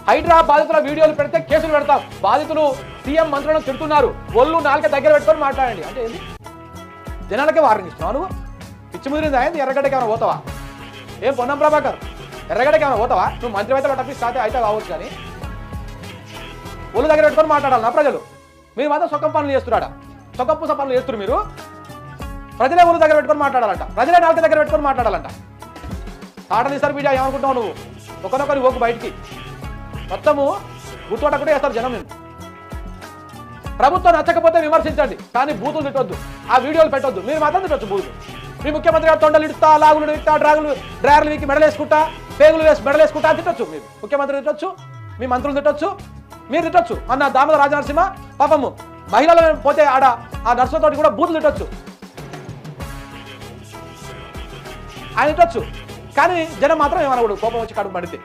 హైడ్రా బాధితుల వీడియోలు పెడితే కేసులు పెడతాం, బాధితులు సీఎం మంత్రులను తిడుతున్నారు, ఒళ్ళు నాలుక దగ్గర పెట్టుకొని మాట్లాడండి అంటే ఏంది? జనాలకే వార్నింగ్ ఇస్తున్నావు నువ్వు? పిచ్చి ముదిరింది అయింది. ఎర్రగడ్డకి ఏమైనా పోతావా? ఏం పొన్నం ప్రభాకర్, ఎర్రగడ్డకి ఏమైనా పోతావా? నువ్వు మంత్రి అయితే టఫీస్ అయితే కావచ్చు, కానీ ఒళ్ళు దగ్గర పెట్టుకొని మాట్లాడాలి నా ప్రజలు. మీరు మాత్రం సొక్కం పనులు చేస్తున్నాడా? సొక్కపూస పనులు చేస్తున్నారు మీరు. ప్రజలే ఒళ్ళు దగ్గర పెట్టుకొని మాట్లాడాలంట, ప్రజలే నాలుక దగ్గర పెట్టుకొని మాట్లాడాలంట. తాట తీసారు బీజా, ఏమనుకుంటున్నావు నువ్వు? ఒకనొకరి ఓకు బయటికి మొత్తము గుర్తుపట్ట కూడా వేస్తారు జనం. నేను ప్రభుత్వం నచ్చకపోతే విమర్శించండి, కానీ బూతులు తిట్టొద్దు, ఆ వీడియోలు పెట్టొద్దు. మీరు మాత్రం తిట్టొచ్చు బూతులు. మీ ముఖ్యమంత్రి గారు తొండలు ఇడుతా, లాగులు ఇడుతా, డ్రాయర్లు వీకి మెడలేసుకుంటా, పేగులు వేసి మెడలేసుకుంటా తిట్టొచ్చు. మీరు ముఖ్యమంత్రి తిట్టొచ్చు, మీ మంత్రులు తిట్టొచ్చు, మీరు తిట్టొచ్చు. అన్న దామోదర రాజనరసింహ పాపము మహిళలు పోతే ఆడ ఆ నర్సులతోటి కూడా బూతులు తిట్టొచ్చు, ఆయన తిట్టొచ్చు. కానీ జనం మాత్రం ఏమనకూడదు, కోపం వచ్చి కడుపు పడితే.